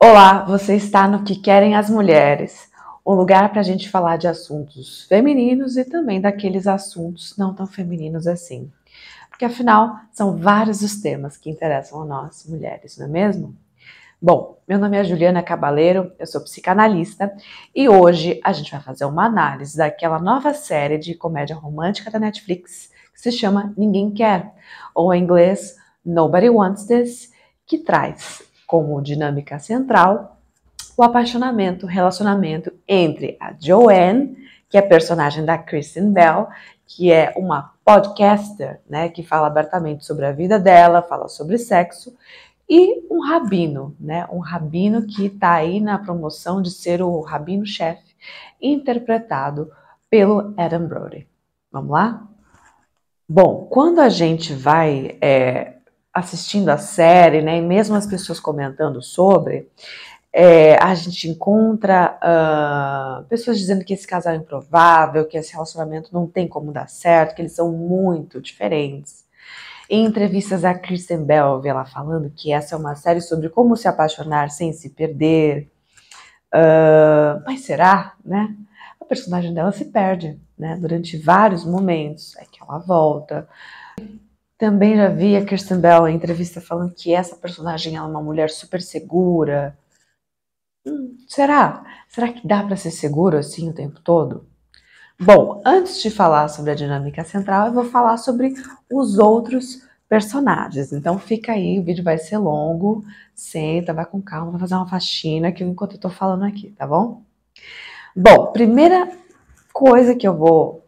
Olá, você está no Que Querem as Mulheres, um lugar para a gente falar de assuntos femininos e também daqueles assuntos não tão femininos assim. Porque afinal, são vários os temas que interessam a nós, mulheres, não é mesmo? Bom, meu nome é Juliana Cabaleiro, eu sou psicanalista e hoje a gente vai fazer uma análise daquela nova série de comédia romântica da Netflix que se chama Ninguém Quer, ou em inglês Nobody Wants This, que traz como dinâmica central o apaixonamento, o relacionamento entre a Joanne, que é a personagem da Kristen Bell, que é uma podcaster, né, que fala abertamente sobre a vida dela, fala sobre sexo, e um rabino, né, um rabino que está aí na promoção de ser o rabino-chefe, interpretado pelo Adam Brody. Vamos lá? Bom, quando a gente vai assistindo a série, né, e mesmo as pessoas comentando sobre, a gente encontra pessoas dizendo que esse casal é improvável, que esse relacionamento não tem como dar certo, que eles são muito diferentes. Em entrevistas a Kristen Bell, eu vi ela falando que essa é uma série sobre como se apaixonar sem se perder. Mas será, né? A personagem dela se perde, né? Durante vários momentos, é que ela volta. Também já vi a Kristen Bell em entrevista falando que essa personagem é uma mulher super segura. Será? Será que dá para ser seguro assim o tempo todo? Bom, antes de falar sobre a dinâmica central, eu vou falar sobre os outros personagens. Então fica aí, o vídeo vai ser longo. Senta, vai com calma, vai fazer uma faxina que enquanto eu tô falando aqui, tá bom? Bom, primeira coisa que eu vou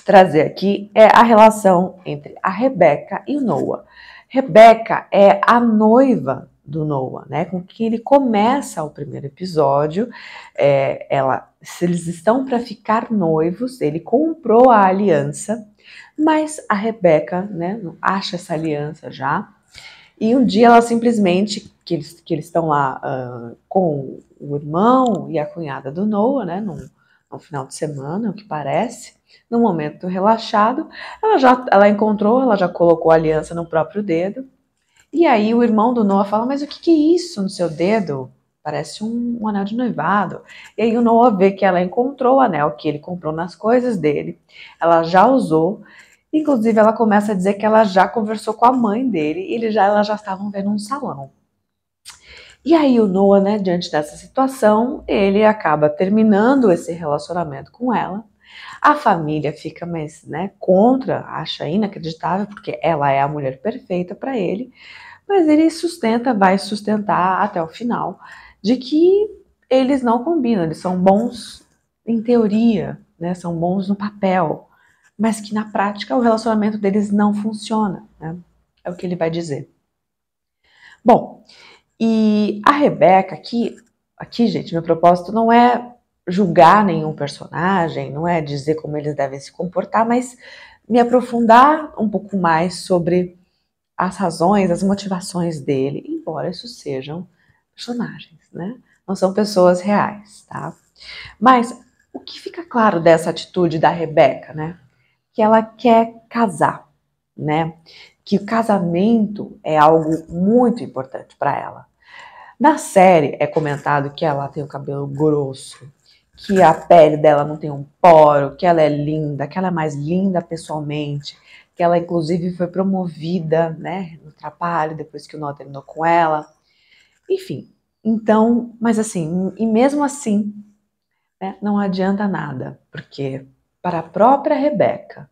trazer aqui é a relação entre a Rebecca e o Noah. Rebecca é a noiva do Noah, né? Com quem ele começa o primeiro episódio. Eles estão para ficar noivos. Ele comprou a aliança, mas a Rebecca, né? Não acha essa aliança já. E um dia ela simplesmente que eles estão lá com o irmão e a cunhada do Noah, né? No final de semana, o que parece. No momento relaxado, ela encontrou, ela já colocou a aliança no próprio dedo. E aí o irmão do Noah fala, mas o que é isso no seu dedo? Parece um anel de noivado. E aí o Noah vê que ela encontrou o anel que ele comprou nas coisas dele. Ela já usou. Inclusive ela começa a dizer que ela já conversou com a mãe dele e elas já estavam vendo um salão. E aí o Noah, né, diante dessa situação, ele acaba terminando esse relacionamento com ela. A família fica mais, né, contra, acha inacreditável, porque ela é a mulher perfeita para ele, mas ele vai sustentar até o final, de que eles não combinam, eles são bons em teoria, né, são bons no papel, mas que na prática o relacionamento deles não funciona, né, é o que ele vai dizer. Bom, e a Rebecca aqui, gente, meu propósito não é julgar nenhum personagem, não é dizer como eles devem se comportar, mas me aprofundar um pouco mais sobre as razões, as motivações dele, embora isso sejam personagens, né? Não são pessoas reais, tá? Mas o que fica claro dessa atitude da Rebecca, né? Que ela quer casar, né? Que o casamento é algo muito importante para ela. Na série é comentado que ela tem o cabelo grosso, que a pele dela não tem um poro, que ela é linda, que ela é mais linda pessoalmente, que ela inclusive foi promovida, né, no trabalho depois que o Noah terminou com ela. Enfim, então, mas assim, e mesmo assim, né, não adianta nada, porque para a própria Rebecca,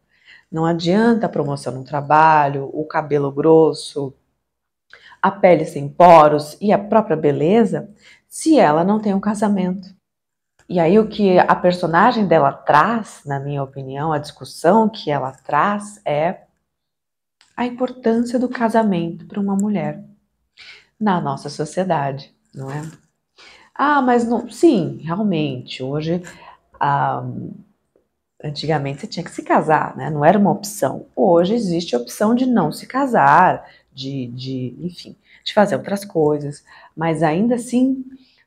não adianta a promoção no trabalho, o cabelo grosso, a pele sem poros e a própria beleza, se ela não tem um casamento. E aí o que a personagem dela traz, na minha opinião, a discussão que ela traz é a importância do casamento para uma mulher na nossa sociedade, não é? Ah, mas não, sim, realmente, hoje, ah, antigamente você tinha que se casar, né? Não era uma opção. Hoje existe a opção de não se casar, enfim, de fazer outras coisas, mas ainda assim,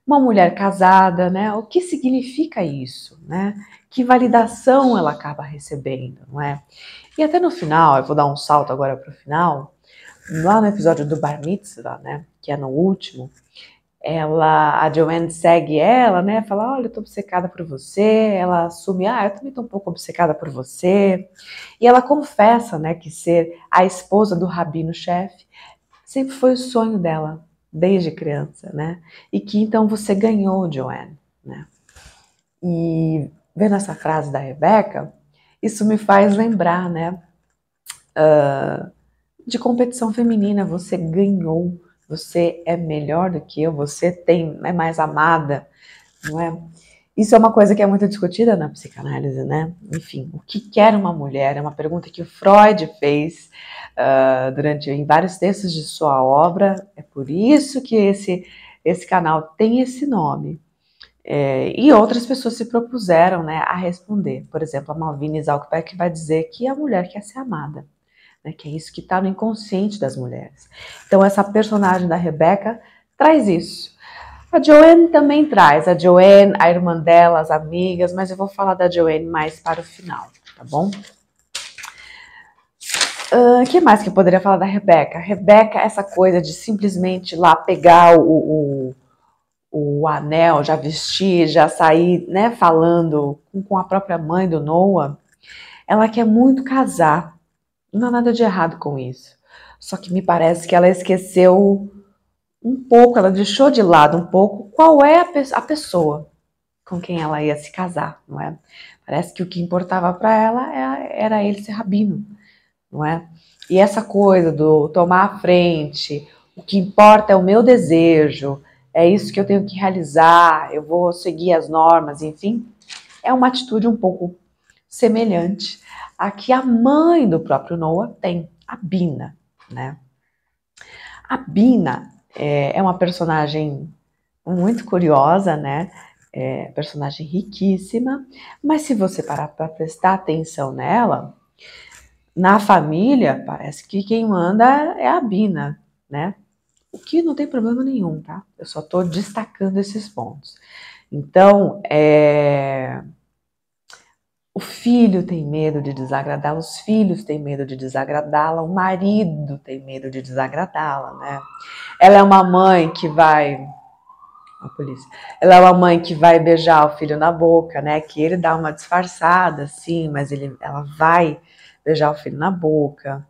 uma mulher casada, né? O que significa isso, né? Que validação ela acaba recebendo, não é? E até no final, eu vou dar um salto agora para o final, lá no episódio do Bar Mitzvah, né? Que é no último, a Joanne segue ela, né? Fala, olha, eu tô obcecada por você. Ela assume, eu também tô um pouco obcecada por você. E ela confessa, né, que ser a esposa do rabino-chefe sempre foi o sonho dela, desde criança, né? E que então você ganhou, Joanne, né? E vendo essa frase da Rebeca, isso me faz lembrar, né, de competição feminina. Você ganhou, você é melhor do que eu, você é mais amada, não é? Isso é uma coisa que é muito discutida na psicanálise, né? Enfim, o que quer uma mulher? É uma pergunta que o Freud fez em vários textos de sua obra. É por isso que esse canal tem esse nome. E outras pessoas se propuseram, né, a responder. Por exemplo, a Malvina Zalcberg vai dizer que a mulher quer ser amada, né, que é isso que está no inconsciente das mulheres. Então, essa personagem da Rebeca traz isso. A Joanne também traz, a Joanne, a irmã dela, as amigas, mas eu vou falar da Joanne mais para o final, tá bom? O que mais que eu poderia falar da Rebeca? Rebeca, essa coisa de simplesmente lá pegar o anel, já vestir, já sair, né, falando com a própria mãe do Noah, ela quer muito casar. Não há nada de errado com isso. Só que me parece que ela esqueceu um pouco, ela deixou de lado um pouco qual é a pessoa com quem ela ia se casar, não é? Parece que o que importava para ela era ele ser rabino, não é? E essa coisa do tomar a frente, o que importa é o meu desejo, é isso que eu tenho que realizar, eu vou seguir as normas, enfim, é uma atitude um pouco semelhante à que a mãe do próprio Noah tem, a Bina, né? A Bina é uma personagem muito curiosa, né? Personagem riquíssima, mas se você parar para prestar atenção nela, na família, parece que quem manda é a Bina, né? O que não tem problema nenhum, tá? Eu só estou destacando esses pontos. Então, o filho tem medo de desagradá-la, os filhos têm medo de desagradá-la, o marido tem medo de desagradá-la, né? Ela é uma mãe que vai... A polícia. Ela é uma mãe que vai beijar o filho na boca, né? Que ele dá uma disfarçada, assim, mas ela vai beijar o filho na boca.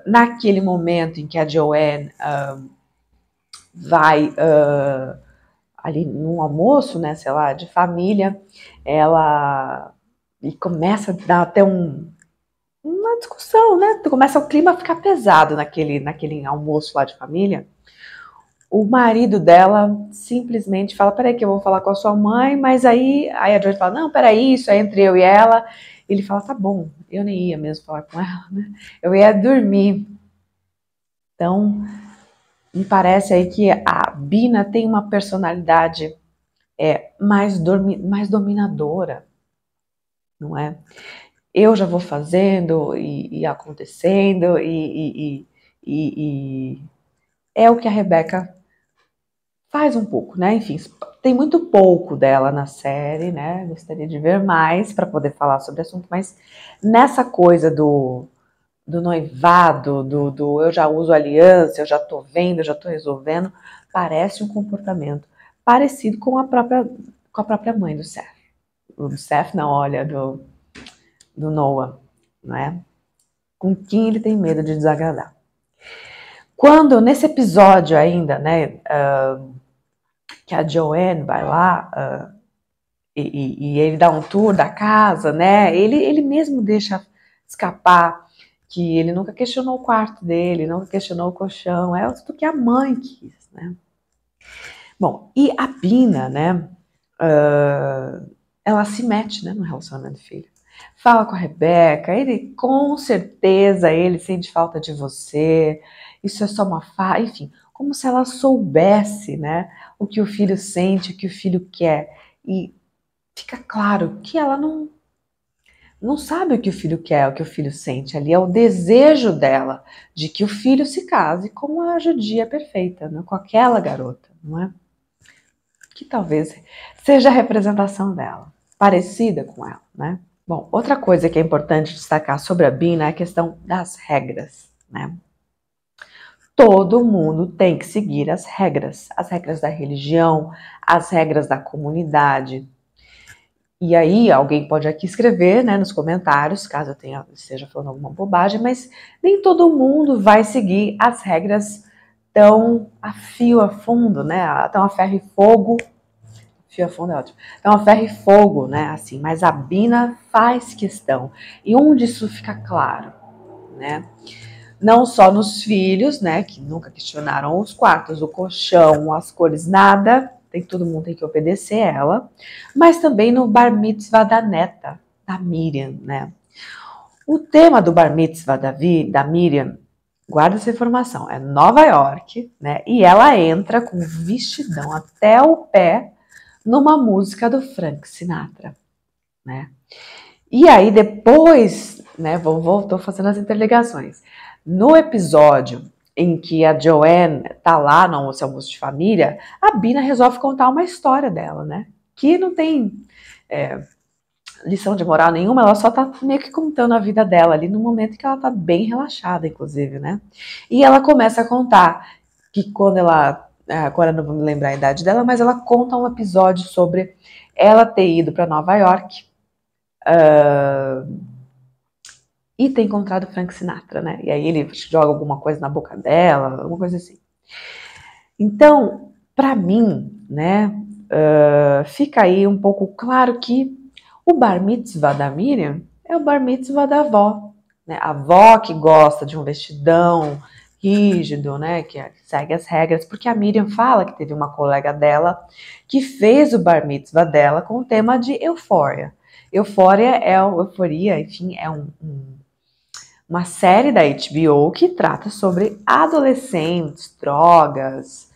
Naquele momento em que a Joanne vai ali num almoço, né, sei lá, de família, ela e começa a dar até uma discussão, né? Começa o clima a ficar pesado naquele almoço lá de família. O marido dela simplesmente fala, peraí que eu vou falar com a sua mãe, mas aí a Joyce fala, não, peraí, isso é entre eu e ela. Ele fala, tá bom, eu nem ia mesmo falar com ela, né? Eu ia dormir. Então, me parece aí que a Bina tem uma personalidade mais dominadora, não é? Eu já vou fazendo e acontecendo e é o que a Rebeca faz um pouco, né? Enfim, tem muito pouco dela na série, né? Gostaria de ver mais para poder falar sobre o assunto, mas nessa coisa do noivado, do eu já uso aliança, eu já tô vendo, eu já tô resolvendo, parece um comportamento parecido com a própria mãe do Seth. Do Seth, não, olha, do Noah, não é? Com quem ele tem medo de desagradar. Quando, nesse episódio ainda, né, que a Joanne vai lá e ele dá um tour da casa, né? Ele mesmo deixa escapar que ele nunca questionou o quarto dele, nunca questionou o colchão, é tudo que a mãe quis, né? Bom, e a Bina, né? Ela se mete, né, no relacionamento do filho. Fala com a Rebeca, ele com certeza ele sente falta de você, isso é só uma enfim, como se ela soubesse, né, o que o filho sente, o que o filho quer. E fica claro que ela não sabe o que o filho quer, o que o filho sente. Ali é o desejo dela de que o filho se case com a judia perfeita, né? Com aquela garota, não é? Que talvez seja a representação dela, parecida com ela, né? Bom, outra coisa que é importante destacar sobre a Bina é a questão das regras, né? todo mundo tem que seguir as regras da religião, as regras da comunidade. E aí, alguém pode aqui escrever, né, nos comentários, caso eu esteja falando alguma bobagem, mas nem todo mundo vai seguir as regras tão a fio a fundo, né, tão a ferro e fogo. Fio a fundo é ótimo. Tão a ferro e fogo, né, assim, mas a Bina faz questão. E onde isso fica claro, né? Não só nos filhos, né, que nunca questionaram os quartos, o colchão, as cores, nada, todo mundo tem que obedecer ela, mas também no bar mitzvah da neta, da Miriam, né. O tema do bar mitzvah da Miriam, guarda essa informação, é Nova York, né, e ela entra com vestidão até o pé numa música do Frank Sinatra, né. E aí depois, né, tô fazendo as interligações. No episódio em que a Joanne tá lá no almoço de família, a Bina resolve contar uma história dela, né? Que não tem lição de moral nenhuma, ela só tá meio que contando a vida dela ali no momento que ela tá bem relaxada, inclusive, né? E ela começa a contar que quando ela... Agora eu não vou me lembrar a idade dela, mas ela conta um episódio sobre ela ter ido para Nova York e ter encontrado Frank Sinatra, né? E aí ele joga alguma coisa na boca dela, alguma coisa assim. Então, para mim, né, fica aí um pouco claro que o bar mitzvah da Miriam é o bar mitzvah da avó, né? A avó que gosta de um vestidão rígido, né, que segue as regras, porque a Miriam fala que teve uma colega dela que fez o bar mitzvah dela com o tema de Euphoria. Euforia, enfim, é uma série da HBO que trata sobre adolescentes, drogas,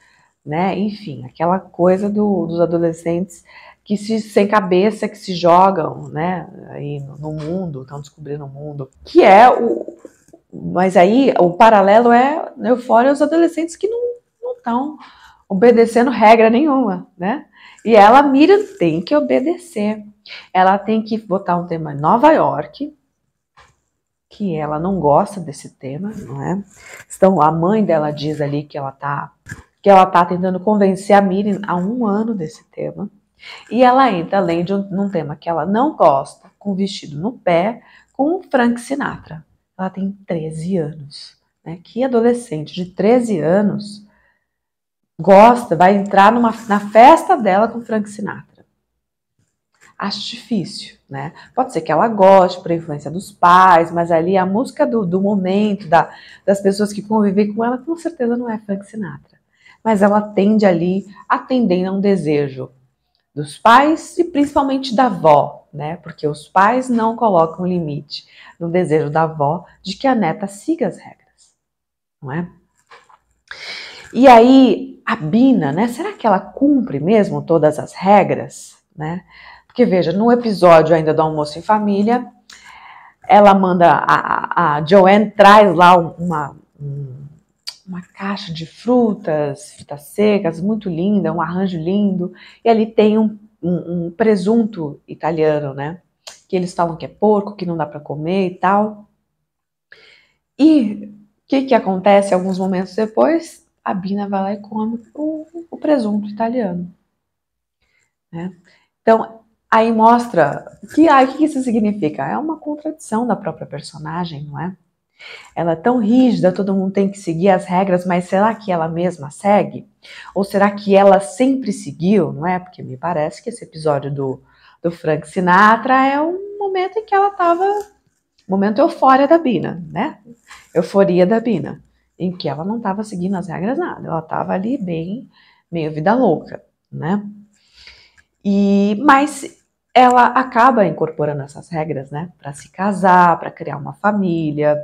né? Enfim, aquela coisa dos adolescentes que sem cabeça, que se jogam, né? Aí no mundo, estão descobrindo o mundo. Que é mas aí o paralelo é Euphoria os adolescentes que não estão obedecendo regra nenhuma, né? E ela, Miriam, tem que obedecer. Ela tem que botar um tema em Nova York, que ela não gosta desse tema, não é? Então, a mãe dela diz ali que ela tá tentando convencer a Miriam há 1 ano desse tema. E ela entra, além de um tema que ela não gosta, com vestido no pé, com o Frank Sinatra. Ela tem 13 anos. Né? Que adolescente de 13 anos vai entrar na festa dela com o Frank Sinatra? Acho difícil, né? Pode ser que ela goste por influência dos pais, mas ali a música do momento, das pessoas que convivem com ela, com certeza não é Frank Sinatra. Mas ela tende ali, atendendo a um desejo dos pais e principalmente da avó, né? Porque os pais não colocam limite no desejo da avó de que a neta siga as regras, não é? E aí, a Bina, né? Será que ela cumpre mesmo todas as regras, né? Porque, veja, no episódio ainda do almoço em família, ela manda, a Joanne traz lá uma caixa de frutas secas, muito linda, um arranjo lindo, e ali tem um presunto italiano, né? Que eles falam que é porco, que não dá para comer e tal. E o que acontece alguns momentos depois? A Bina vai lá e come o presunto italiano, né? Então, aí mostra que o que isso significa? É uma contradição da própria personagem, não é? Ela é tão rígida, todo mundo tem que seguir as regras, mas será que ela mesma segue? Ou será que ela sempre seguiu, não é? Porque me parece que esse episódio do Frank Sinatra é um momento em que ela estava... Momento eufória da Bina, né? Euforia da Bina. Em que ela não estava seguindo as regras nada. Ela estava ali bem, meio vida louca, né? Mas ela acaba incorporando essas regras, né? Para se casar, para criar uma família.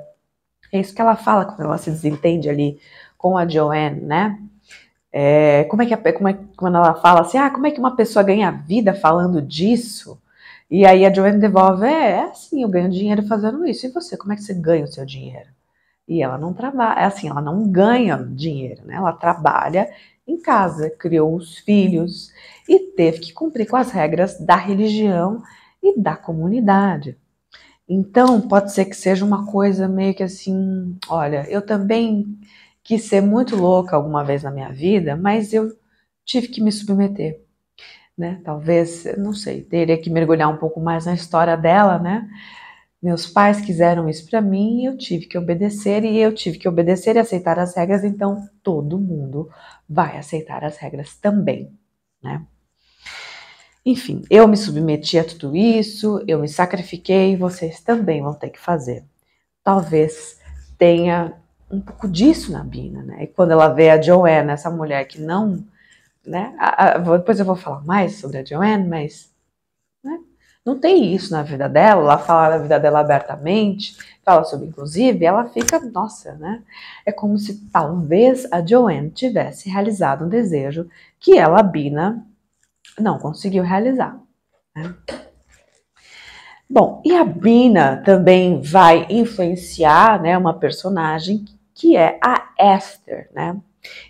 É isso que ela fala quando ela se desentende ali com a Joanne, né? Quando ela fala assim, como é que uma pessoa ganha vida falando disso? E aí a Joanne devolve, assim, eu ganho dinheiro fazendo isso. E você, como é que você ganha o seu dinheiro? E ela não trabalha, ela não ganha dinheiro, né? Ela trabalha em casa, criou os filhos e teve que cumprir com as regras da religião e da comunidade. Então, pode ser que seja uma coisa meio que assim, olha, eu também quis ser muito louca alguma vez na minha vida, mas eu tive que me submeter, né? Talvez, não sei, teria que mergulhar um pouco mais na história dela, né? Meus pais quiseram isso para mim e eu tive que obedecer, e eu tive que obedecer e aceitar as regras, então todo mundo vai aceitar as regras também, né? Enfim, eu me submeti a tudo isso, eu me sacrifiquei, vocês também vão ter que fazer. Talvez tenha um pouco disso na Bina, né? E quando ela vê a Joanne, essa mulher que não, né? Depois eu vou falar mais sobre a Joanne, mas, né, não tem isso na vida dela. Ela fala da vida dela abertamente, fala sobre inclusive, ela fica, nossa, né? É como se talvez a Joanne tivesse realizado um desejo que ela, a Bina, não conseguiu realizar, né? Bom, e a Bina também vai influenciar, né, uma personagem que é a Esther, né?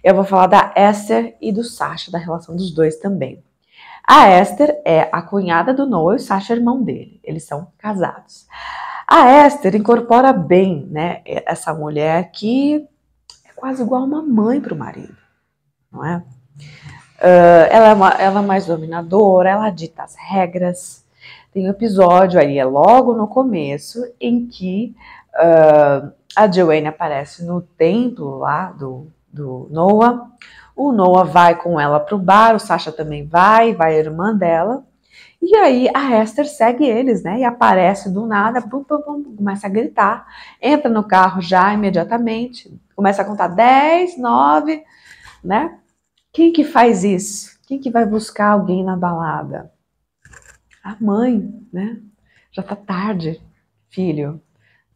Eu vou falar da Esther e do Sasha, da relação dos dois também. A Esther é a cunhada do Noah e o Sasha é irmão dele. Eles são casados. A Esther incorpora bem, né, essa mulher que é quase igual uma mãe para o marido, não é? Ela é mais dominadora, ela dita as regras. Tem um episódio aí, é logo no começo, em que a Joanne aparece no templo lá do Noah. O Noah vai com ela pro bar, o Sasha também vai a irmã dela. E aí a Esther segue eles, né? E aparece do nada, pum, pum, pum, começa a gritar. Entra no carro já imediatamente, começa a contar 10, 9, né? Quem que faz isso? Quem que vai buscar alguém na balada? A mãe, né? Já tá tarde, filho.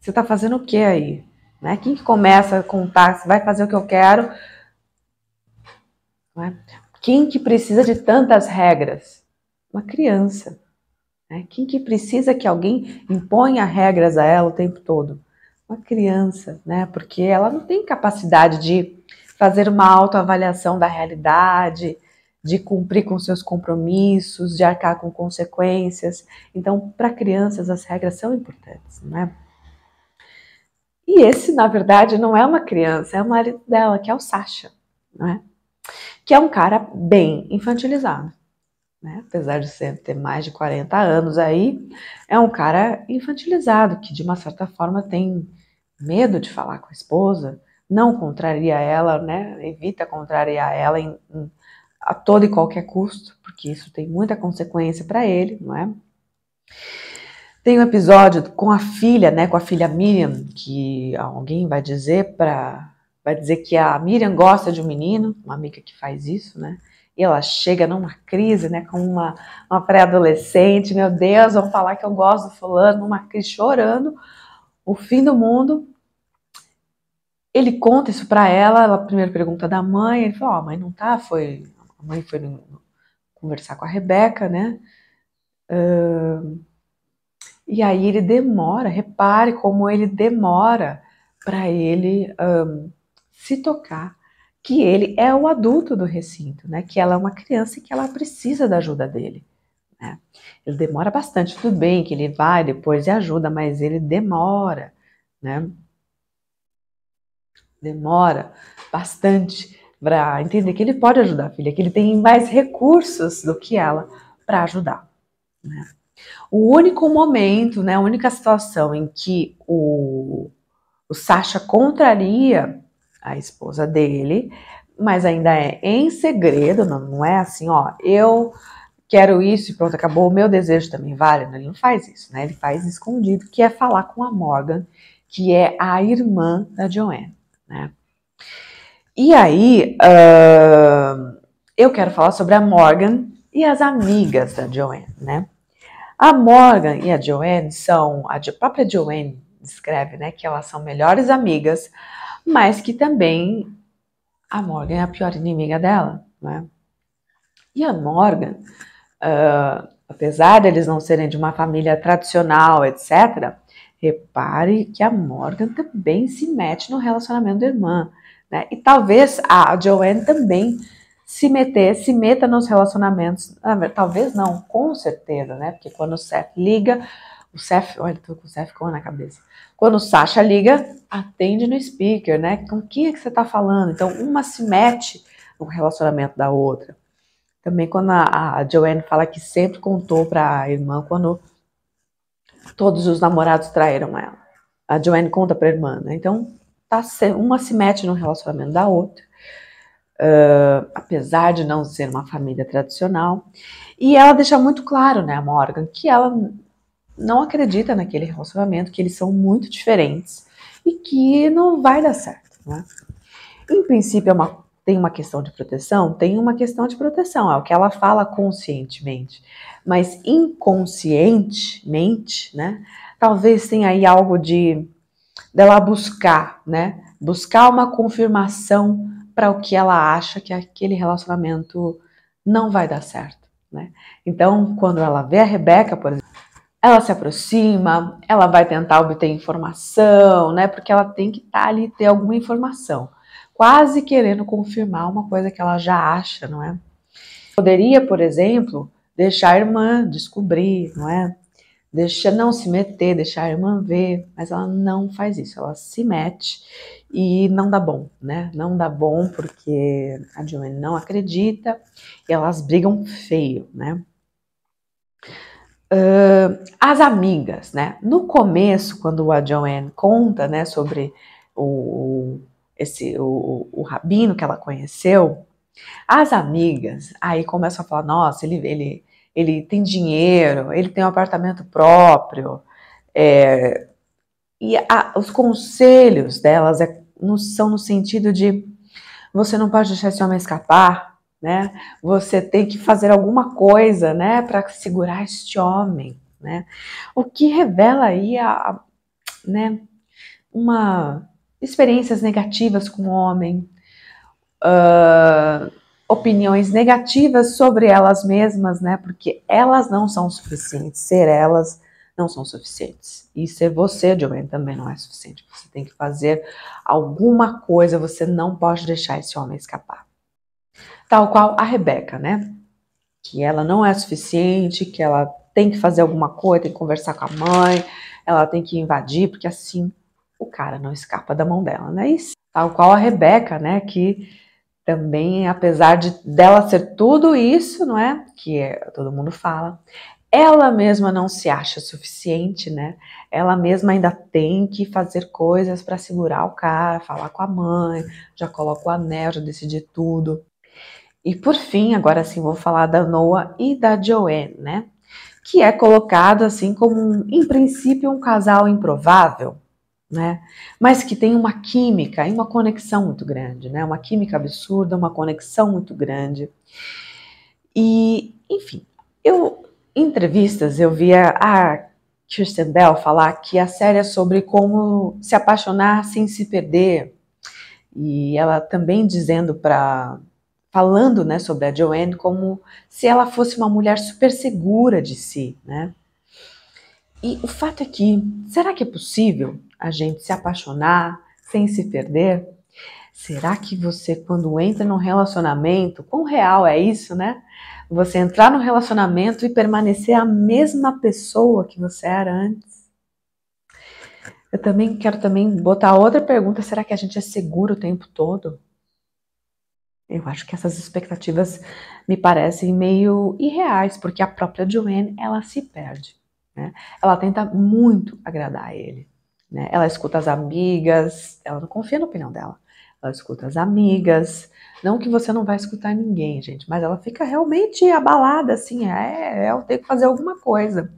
Você tá fazendo o que aí? Né? Quem que começa a contar? Você vai fazer o que eu quero? Não é? Quem que precisa de tantas regras? Uma criança. Né? Quem que precisa que alguém imponha regras a ela o tempo todo? Uma criança, né? Porque ela não tem capacidade de fazer uma autoavaliação da realidade, de cumprir com seus compromissos, de arcar com consequências. Então, para crianças, as regras são importantes, não é? E esse, na verdade, não é uma criança, é o marido dela, que é o Sasha, não é? Que é um cara bem infantilizado, né? Apesar de ter mais de 40 anos aí, é um cara infantilizado, que de uma certa forma tem medo de falar com a esposa, não contraria ela, né? Evita contrariar ela a todo e qualquer custo, porque isso tem muita consequência para ele, não é? Tem um episódio com a filha, né? Com a filha Miriam, que alguém vai dizer que a Miriam gosta de um menino, uma amiga que faz isso, né? E ela chega numa crise, né? Com uma pré-adolescente, meu Deus, vão falar que eu gosto do fulano, numa crise, chorando, o fim do mundo. Ele conta isso pra ela primeiro pergunta da mãe, ele fala, a mãe não tá, a mãe foi conversar com a Rebeca, né? E aí ele demora, repare como ele demora para ele se tocar que ele é o adulto do recinto, né? Que ela é uma criança e que ela precisa da ajuda dele, né? Ele demora bastante, tudo bem que ele vai depois e ajuda, mas ele demora, né? Demora bastante para entender que ele pode ajudar a filha, que ele tem mais recursos do que ela para ajudar, né? O único momento, né, a única situação em que o Sasha contraria a esposa dele, mas ainda é em segredo, não é assim, ó, eu quero isso e pronto, acabou, o meu desejo também vale. Ele não faz isso, né? Ele faz escondido, que é falar com a Morgan, que é a irmã da Joanne, né? E aí, eu quero falar sobre a Morgan e as amigas da Joanne, né? A Morgan e a Joanne a própria Joanne descreve, né, que elas são melhores amigas, mas que também a Morgan é a pior inimiga dela, né? E a Morgan, apesar deles não serem de uma família tradicional, etc., repare que a Morgan também se mete no relacionamento da irmã, né? E talvez a Joanne também se meta nos relacionamentos, talvez não, com certeza, né? Porque quando o Seth liga, o Seth, olha, tô com o Seth Cohen na cabeça. Quando o Sasha liga, atende no speaker, né? Com o que você tá falando? Então, uma se mete no relacionamento da outra. Também quando a Joanne fala que sempre contou pra irmã quando todos os namorados traíram ela. A Joanne conta pra irmã, né? Então, uma se mete no relacionamento da outra. Apesar de não ser uma família tradicional. E ela deixa muito claro, né, a Morgan, que ela não acredita naquele relacionamento, que eles são muito diferentes e que não vai dar certo, né? Em princípio, tem uma questão de proteção? Tem uma questão de proteção, é o que ela fala conscientemente. Mas inconscientemente, né, talvez tenha aí algo dela buscar, né, buscar uma confirmação para o que ela acha que aquele relacionamento não vai dar certo, né? Então, quando ela vê a Rebecca, por exemplo, ela se aproxima, ela vai tentar obter informação, né? Porque ela tem que estar ali, ter alguma informação, quase querendo confirmar uma coisa que ela já acha, não é? Poderia, por exemplo, deixar a irmã descobrir, não é? Não se meter, deixar a irmã ver, mas ela não faz isso, ela se mete e não dá bom, né? Não dá bom porque a Joanne não acredita e elas brigam feio, né? As amigas, né? No começo, quando a Joanne conta, né, sobre o rabino que ela conheceu, as amigas aí começam a falar: nossa, ele tem dinheiro, ele tem um apartamento próprio, e os conselhos delas são no sentido de você não pode deixar esse homem escapar, né? Você tem que fazer alguma coisa, né, para segurar este homem, né? O que revela aí né, experiências negativas com o homem, opiniões negativas sobre elas mesmas, né? Porque elas não são suficientes, ser elas não são suficientes. E ser você, Joanne, também não é suficiente. Você tem que fazer alguma coisa, você não pode deixar esse homem escapar. Tal qual a Rebecca, né? Que ela não é suficiente, que ela tem que fazer alguma coisa, tem que conversar com a mãe, ela tem que invadir, porque assim o cara não escapa da mão dela, né? E tal qual a Rebecca, né? Que também, apesar dela ser tudo isso, não é? Todo mundo fala, ela mesma não se acha suficiente, né? Ela mesma ainda tem que fazer coisas para segurar o cara, falar com a mãe, já coloca o anel, já decide tudo. E por fim, agora sim, vou falar da Noah e da Joanne, né? Que é colocado assim como, em princípio, um casal improvável, né? Mas que tem uma química e uma conexão muito grande, né? Uma química absurda, uma conexão muito grande. E, enfim, em entrevistas eu via a Kristen Bell falar que a série é sobre como se apaixonar sem se perder. E ela também falando, né, sobre a Joanne como se ela fosse uma mulher super segura de si, né? E o fato é que, será que é possível a gente se apaixonar sem se perder? Será que você, quando entra num relacionamento, quão real é isso, né? Você entrar no relacionamento e permanecer a mesma pessoa que você era antes? Eu também quero botar outra pergunta, será que a gente é seguro o tempo todo? Eu acho que essas expectativas me parecem meio irreais, porque a própria Joanne, ela se perde, né? Ela tenta muito agradar a ele, né? Ela escuta as amigas, ela não confia na opinião dela. Ela escuta as amigas, não que você não vai escutar ninguém, gente, mas ela fica realmente abalada, assim, eu tenho que fazer alguma coisa,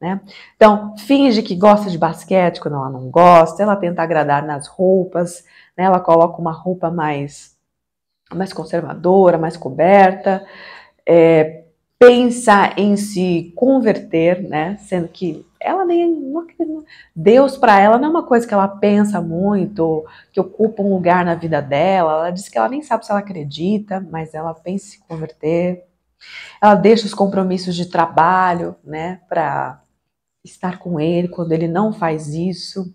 né? Então, finge que gosta de basquete quando ela não gosta, ela tenta agradar nas roupas, né? Ela coloca uma roupa mais conservadora, mais coberta, pensa em se converter, né? Sendo que ela Deus para ela não é uma coisa que ela pensa muito, que ocupa um lugar na vida dela. Ela diz que ela nem sabe se ela acredita, mas ela pensa em se converter. Ela deixa os compromissos de trabalho, né, para estar com ele quando ele não faz isso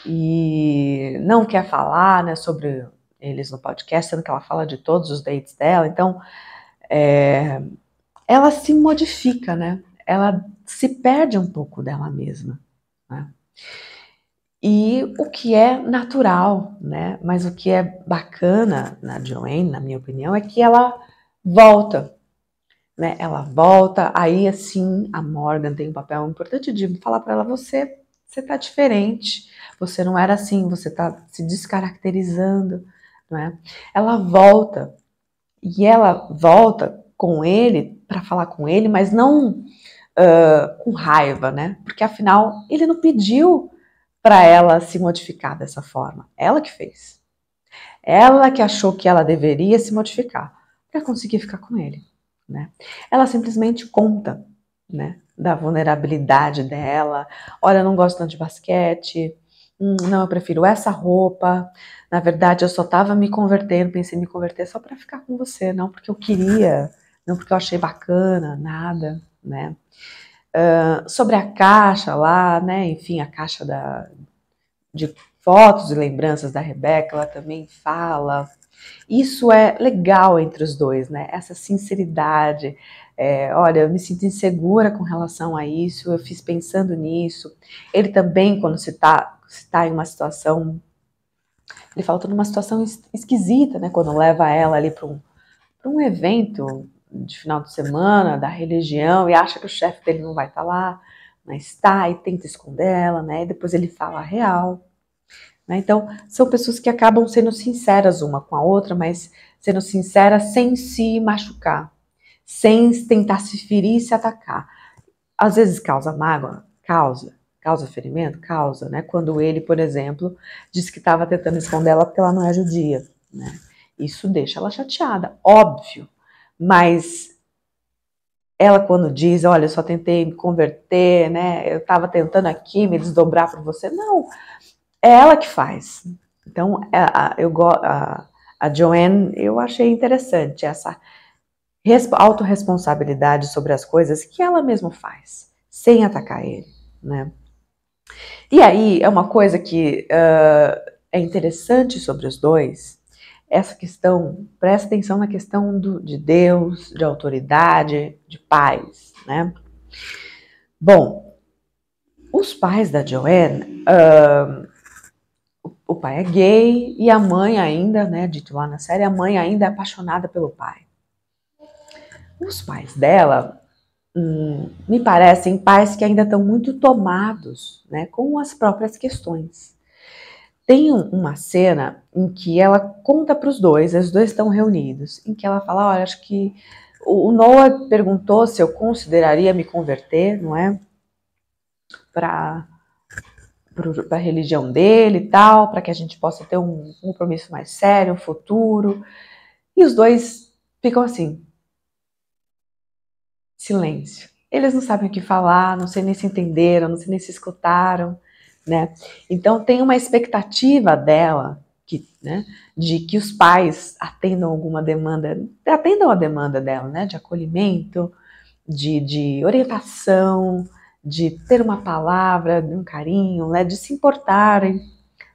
e não quer falar, né, sobre eles no podcast, sendo que ela fala de todos os dates dela. Então, ela se modifica, né? ela se perde um pouco dela mesma, né? E o que é natural, né? Mas o que é bacana na Joanne, na minha opinião, é que ela volta, né? Ela volta, aí assim a Morgan tem um papel importante de falar para ela: você tá diferente, você não era assim, você tá se descaracterizando, não é? Ela volta e ela volta com ele para falar com ele, mas não com raiva, né? Porque afinal ele não pediu para ela se modificar dessa forma, ela que fez. Ela que achou que ela deveria se modificar para conseguir ficar com ele, né? Ela simplesmente conta, né, da vulnerabilidade dela. Olha, eu não gosto tanto de basquete. Não, eu prefiro essa roupa. Na verdade, eu só estava me convertendo, pensei em me converter só para ficar com você, não porque eu queria, não porque eu achei bacana, nada, né? Sobre a caixa lá, né? Enfim, a caixa de fotos e lembranças da Rebeca, ela também fala. Isso é legal entre os dois, né? Essa sinceridade. Olha, eu me sinto insegura com relação a isso, eu fiz pensando nisso. Ele também, quando se tá em uma situação, ele fala, tô numa situação esquisita, né? Quando leva ela ali para um evento de final de semana, da religião, e acha que o chefe dele não vai estar lá, mas está, e tenta esconder ela, né? E depois ele fala a real. Né? Então, são pessoas que acabam sendo sinceras uma com a outra, mas sendo sinceras sem se machucar, sem tentar se ferir e se atacar. Às vezes causa mágoa, causa ferimento, causa, né? Quando ele, por exemplo, disse que estava tentando esconder ela porque ela não é judia, né? Isso deixa ela chateada, óbvio, mas ela quando diz, olha, eu só tentei me converter, né? Eu estava tentando aqui me desdobrar para você, não. É ela que faz. Então, a Joanne, eu achei interessante essa autorresponsabilidade sobre as coisas que ela mesma faz, sem atacar ele, né? E aí, é uma coisa que é interessante sobre os dois, essa questão, presta atenção na questão de Deus, de autoridade, de pais, né? Bom, os pais da Joanne, o pai é gay e a mãe ainda, né, dito lá na série, a mãe ainda é apaixonada pelo pai. Os pais dela, me parecem pais que ainda estão muito tomados, né, com as próprias questões. Tem uma cena em que ela conta para os dois estão reunidos, em que ela fala, olha, acho que o Noah perguntou se eu consideraria me converter, não é? Para a religião dele e tal, para que a gente possa ter um compromisso mais sério, um futuro. E os dois ficam assim, silêncio. Eles não sabem o que falar, não sei nem se entenderam, não sei nem se escutaram, né? Então tem uma expectativa dela, né, de que os pais atendam a demanda dela, né, de acolhimento, de orientação, de ter uma palavra, de um carinho, né, de se importarem,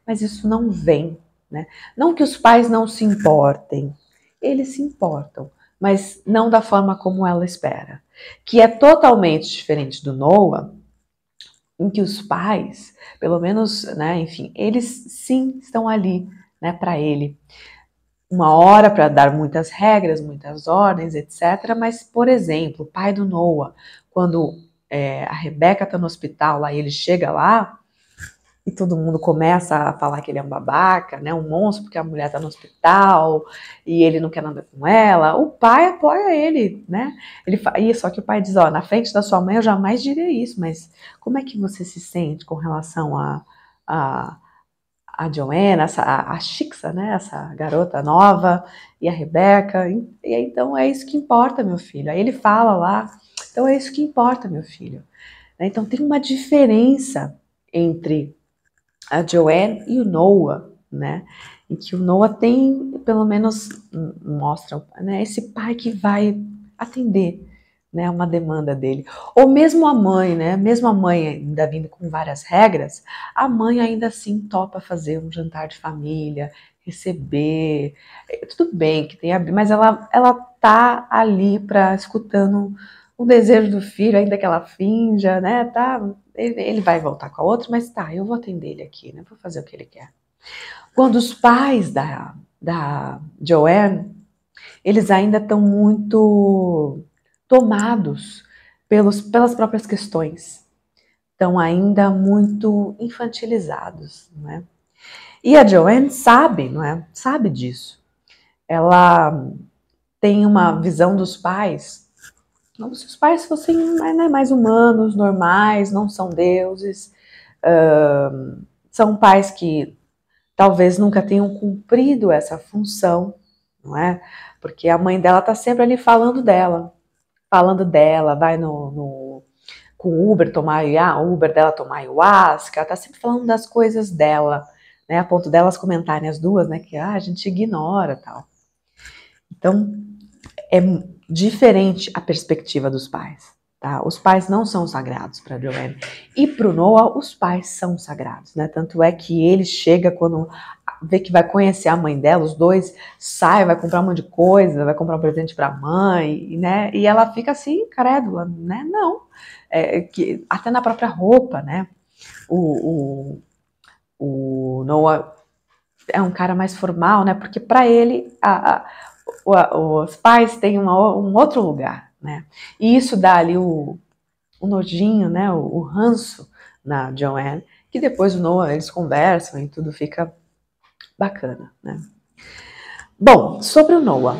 mas isso não vem, né? Não que os pais não se importem, eles se importam, mas não da forma como ela espera, que é totalmente diferente do Noah, em que os pais, pelo menos, né, enfim, eles sim estão ali, né, para ele. Uma hora para dar muitas regras, muitas ordens, etc. Mas, por exemplo, o pai do Noah, quando a Rebeca está no hospital lá e ele chega lá, e todo mundo começa a falar que ele é um babaca, né, um monstro, porque a mulher está no hospital e ele não quer nada com ela, o pai apoia ele, né? Só que o pai diz, ó, na frente da sua mãe eu jamais diria isso, mas como é que você se sente com relação a Joanna, a Shixa, né, essa garota nova, e a Rebeca, e então é isso que importa, meu filho. Aí ele fala lá, então é isso que importa, meu filho. Então tem uma diferença entre a Joanne e o Noah, né? Em que o Noah tem, pelo menos, mostra, né, esse pai que vai atender, né, uma demanda dele. Ou mesmo a mãe, né? Mesmo a mãe ainda vindo com várias regras, a mãe ainda assim topa fazer um jantar de família, receber. Tudo bem que tem mas ela tá ali para escutando o desejo do filho, ainda que ela finja, né, tá, ele vai voltar com a outra, mas tá, eu vou atender ele aqui, né, vou fazer o que ele quer. Quando os pais da Joanne, eles ainda estão muito tomados pelas próprias questões, estão ainda muito infantilizados, né? E a Joanne sabe, não é? Sabe disso. Ela tem uma visão dos pais como se os pais fossem, né, mais humanos, normais, não são deuses, são pais que talvez nunca tenham cumprido essa função, não é? Porque a mãe dela tá sempre ali falando dela, vai com o Uber tomar o Uber dela tomar ayahuasca, ela tá sempre falando das coisas dela, né? A ponto delas comentarem as duas, né? Que a gente ignora tal. Então, é diferente a perspectiva dos pais. Tá? Os pais não são sagrados para Joanne. E para o Noah, os pais são sagrados. Né? Tanto é que ele chega quando vê que vai conhecer a mãe dela, os dois saem, vai comprar um monte de coisa, vai comprar um presente para a mãe, né? E ela fica assim, crédula, né? Não. Até na própria roupa, né? O Noah é um cara mais formal, né? Porque para ele os pais têm um outro lugar, né? E isso dá ali o nojinho, né? O ranço na Joanne, que depois o Noah, eles conversam e tudo fica bacana, né? Bom, sobre o Noah.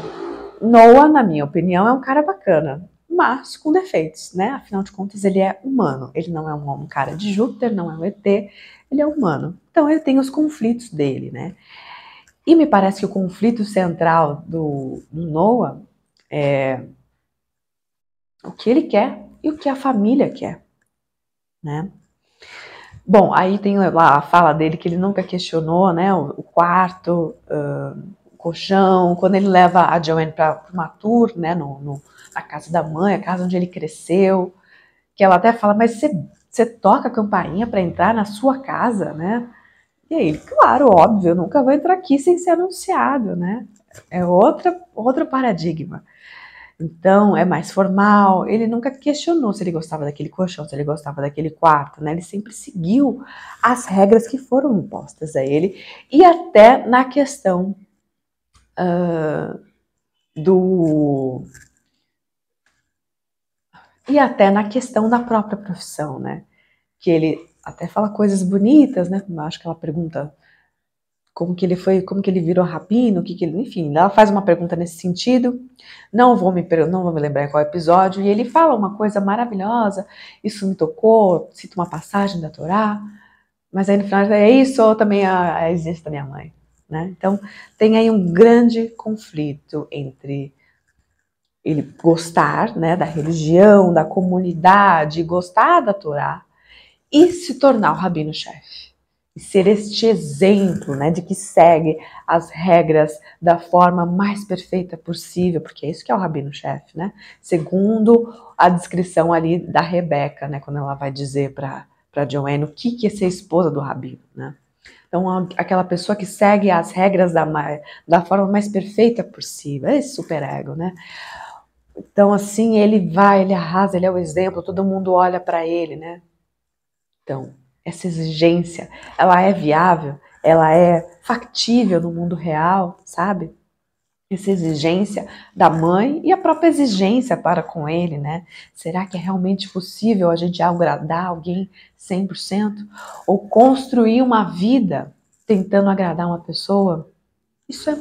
Noah, na minha opinião, é um cara bacana, mas com defeitos, né? Afinal de contas, ele é humano. Ele não é um cara de Júpiter, não é um ET, ele é humano. Então, ele tem os conflitos dele, né? E me parece que o conflito central do Noah é o que ele quer e o que a família quer, né? Bom, aí tem lá a fala dele que ele nunca questionou, né? O quarto, o colchão, quando ele leva a Joanne para uma tour, né? Na casa da mãe, a casa onde ele cresceu, que ela até fala, mas você toca a campainha para entrar na sua casa, né? E aí, claro, óbvio, eu nunca vou entrar aqui sem ser anunciado, né? É outro paradigma. Então, é mais formal. Ele nunca questionou se ele gostava daquele colchão, se ele gostava daquele quarto, né? Ele sempre seguiu as regras que foram impostas a ele. E até na questão do... E até na questão da própria profissão, né? Que ele até fala coisas bonitas, né? Acho que ela pergunta como que ele virou rabino, enfim, ela faz uma pergunta nesse sentido, não vou me lembrar em qual episódio, e ele fala uma coisa maravilhosa, isso me tocou, cita uma passagem da Torá, mas aí no final é isso, ou também a existência da minha mãe, né? Então tem aí um grande conflito entre ele gostar, né, da religião, da comunidade, gostar da Torá, e se tornar o rabino-chefe. E ser este exemplo, né, de que segue as regras da forma mais perfeita possível, porque é isso que é o rabino-chefe, né? Segundo a descrição ali da Rebeca, né, quando ela vai dizer para Joanne o que é ser esposa do rabino, né? Então, aquela pessoa que segue as regras da forma mais perfeita possível, é esse superego, né? Então, assim, ele arrasa, ele é o exemplo, todo mundo olha para ele, né? Então, essa exigência, ela é viável? Ela é factível no mundo real, sabe? Essa exigência da mãe e a própria exigência para com ele, né? Será que é realmente possível a gente agradar alguém 100%? Ou construir uma vida tentando agradar uma pessoa? Isso é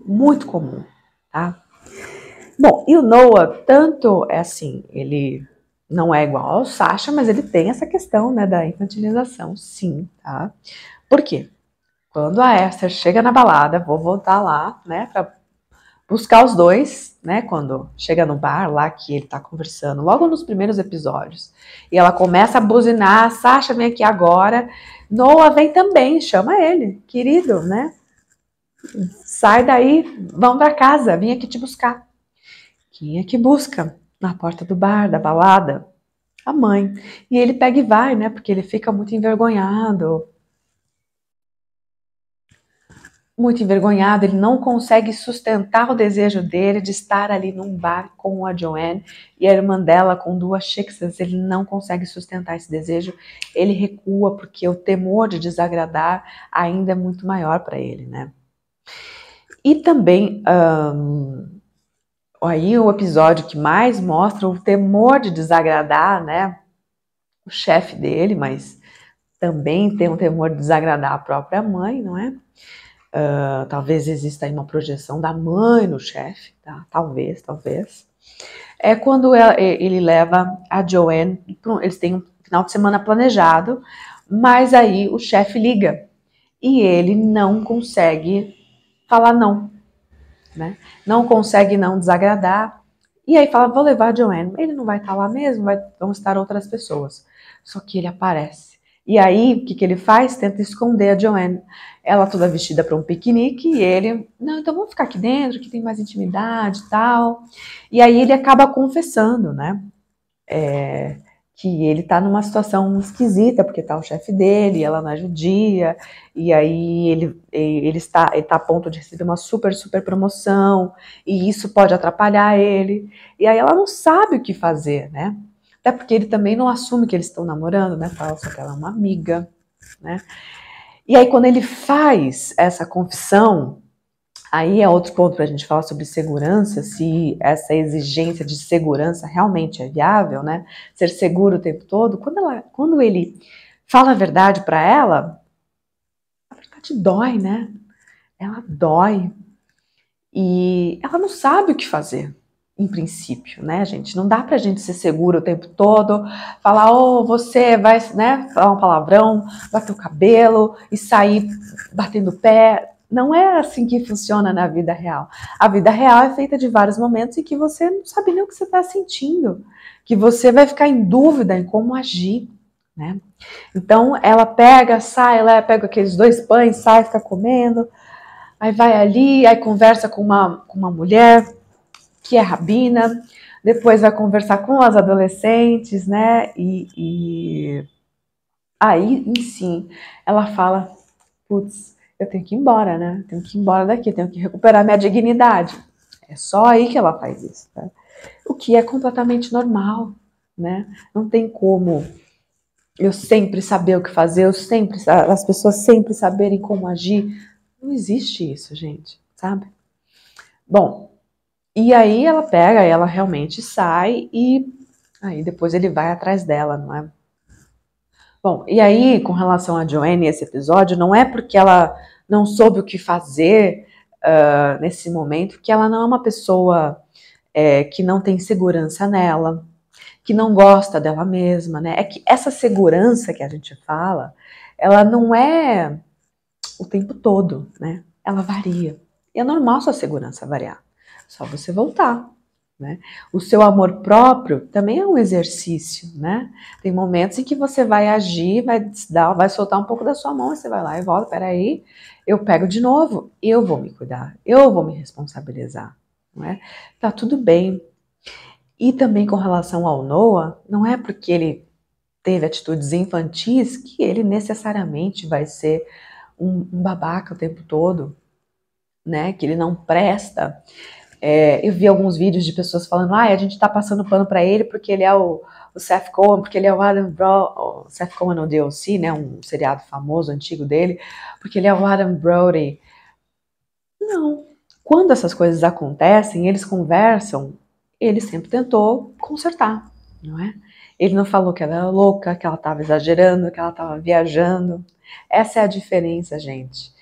muito comum, tá? Bom, e o Noah, tanto é assim, ele não é igual ao Sasha, mas ele tem essa questão, né, da infantilização, sim, tá? Por quê? Quando a Esther chega na balada, vou voltar lá, né, pra buscar os dois, né, quando chega no bar lá que ele tá conversando, logo nos primeiros episódios, e ela começa a buzinar, Sasha vem aqui agora, Noah vem também, chama ele, querido, né, sai daí, vamos pra casa, vim aqui te buscar. Quem é que busca na porta do bar, da balada? A mãe. E ele pega e vai, né? Porque ele fica muito envergonhado. muito envergonhado, ele não consegue sustentar o desejo dele de estar ali num bar com a Joanne e a irmã dela com 2 Shikshas. Ele não consegue sustentar esse desejo, ele recua porque o temor de desagradar ainda é muito maior para ele, né? E também, aí o episódio que mais mostra o temor de desagradar, né? O chefe dele, mas também tem um temor de desagradar a própria mãe, não é? Talvez exista aí uma projeção da mãe no chefe, tá? Talvez. É quando ele leva a Joanne, eles têm um final de semana planejado, mas aí o chefe liga e ele não consegue falar não, né? Não consegue não desagradar. E aí fala, vou levar a Joanne. Ele não vai estar lá mesmo, vão estar outras pessoas. Só que ele aparece. E aí, o que ele faz? Tenta esconder a Joanne. Ela toda vestida para um piquenique e ele, não, então vamos ficar aqui dentro, que tem mais intimidade e tal. E aí ele acaba confessando, né? Que ele tá numa situação esquisita, porque tá o chefe dele, ela não é judia, e aí ele está a ponto de receber uma super promoção, e isso pode atrapalhar ele. E aí ela não sabe o que fazer, né? Até porque ele também não assume que eles estão namorando, né? Fala só que ela é uma amiga, né? E aí quando ele faz essa confissão, aí é outro ponto para a gente falar sobre segurança, se essa exigência de segurança realmente é viável, né? Ser seguro o tempo todo. Quando ele fala a verdade para ela, a verdade dói, né? Ela dói e ela não sabe o que fazer, em princípio, né, gente? Não dá pra gente ser seguro o tempo todo, falar, você vai, né, falar um palavrão, bater o cabelo e sair batendo o pé. Não é assim que funciona na vida real. A vida real é feita de vários momentos em que você não sabe nem o que você está sentindo, que você vai ficar em dúvida em como agir, né? Então ela sai, ela pega aqueles 2 pães, sai, fica comendo, aí vai ali, aí conversa com uma mulher que é rabina, depois vai conversar com as adolescentes, né? E aí, sim, ela fala, putz, eu tenho que ir embora, né? Tenho que ir embora daqui, tenho que recuperar minha dignidade. É só aí que ela faz isso, tá? O que é completamente normal, né? Não tem como eu sempre saber o que fazer, as pessoas sempre saberem como agir. Não existe isso, gente, sabe? Bom, e aí ela realmente sai e aí depois ele vai atrás dela, não é? Bom, e aí com relação a Joanne, esse episódio, não é porque ela não soube o que fazer nesse momento, que ela não é uma pessoa que não tem segurança nela, que não gosta dela mesma, né? É que essa segurança que a gente fala, ela não é o tempo todo, né? Ela varia. E é normal sua segurança variar. Só você voltar, né? O seu amor próprio também é um exercício, né? Tem momentos em que você vai agir, vai soltar um pouco da sua mão, você vai lá e volta, peraí, eu pego de novo, eu vou me cuidar, eu vou me responsabilizar, não é? Tá tudo bem. E também com relação ao Noah, não é porque ele teve atitudes infantis que ele necessariamente vai ser um babaca o tempo todo, né? Que ele não presta. Eu vi alguns vídeos de pessoas falando, a gente tá passando pano pra ele porque ele é o Seth Cohen, porque ele é o Adam Brody, o Seth Cohen no DLC, né? Um seriado famoso, antigo dele, porque ele é o Adam Brody. Não. Quando essas coisas acontecem, eles conversam, ele sempre tentou consertar, não é? Ele não falou que ela era louca, que ela estava exagerando, que ela estava viajando. Essa é a diferença, gente.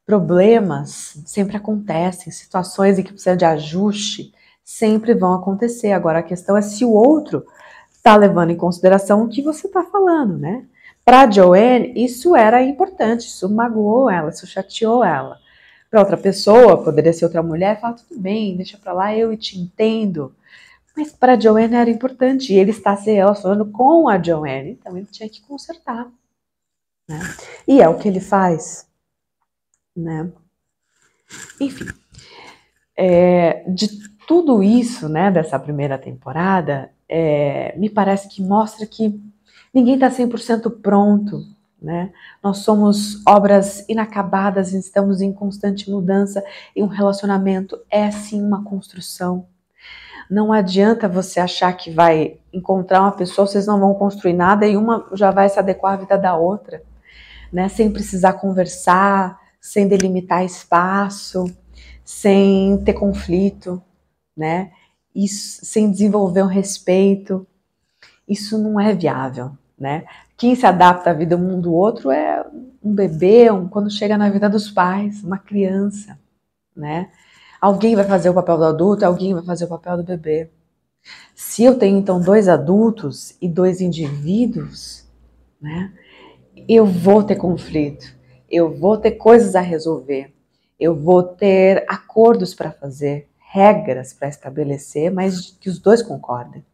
Problemas sempre acontecem, situações em que precisa de ajuste sempre vão acontecer. Agora a questão é se o outro está levando em consideração o que você está falando, né? Para Joanne, isso era importante, isso magoou ela, isso chateou ela. Para outra pessoa, poderia ser outra mulher, fala, tudo bem, deixa para lá, eu te entendo. Mas para Joanne era importante, e ele está se relacionando com a Joanne, então ele tinha que consertar, né? E é o que ele faz, né? Enfim, de tudo isso, né, dessa primeira temporada, me parece que mostra que ninguém está 100% pronto, né? Nós somos obras inacabadas, estamos em constante mudança e um relacionamento é sim uma construção. Não adianta você achar que vai encontrar uma pessoa, vocês não vão construir nada e uma já vai se adequar à vida da outra, né? Sem precisar conversar, sem delimitar espaço, sem ter conflito, né? Isso, sem desenvolver um respeito. Isso não é viável, né? Quem se adapta à vida um do outro é um bebê, quando chega na vida dos pais, uma criança, né? Alguém vai fazer o papel do adulto, alguém vai fazer o papel do bebê. Se eu tenho, então, 2 adultos e 2 indivíduos, né? Eu vou ter conflito, eu vou ter coisas a resolver, eu vou ter acordos para fazer, regras para estabelecer, mas que os 2 concordem,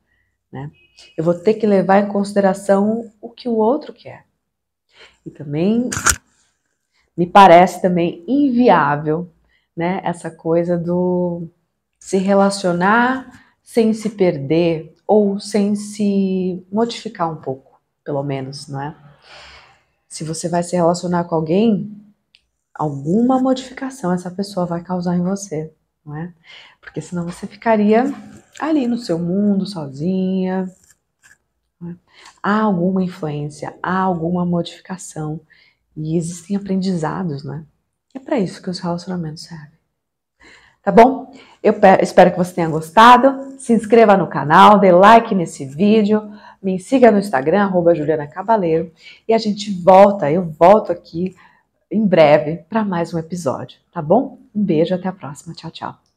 né? Eu vou ter que levar em consideração o que o outro quer. E também me parece também inviável, né, essa coisa do se relacionar sem se perder ou sem se modificar um pouco, pelo menos, não é? Se você vai se relacionar com alguém, alguma modificação essa pessoa vai causar em você, não é? Porque senão você ficaria ali no seu mundo, sozinha. Não é? Há alguma influência, há alguma modificação e existem aprendizados, né? É para isso que os relacionamentos servem. Tá bom? Eu espero que você tenha gostado. Se inscreva no canal, dê like nesse vídeo, me siga no Instagram, @JulianaCabaleiro, e a gente volta, eu volto aqui em breve para mais um episódio, tá bom? Um beijo, até a próxima. Tchau, tchau.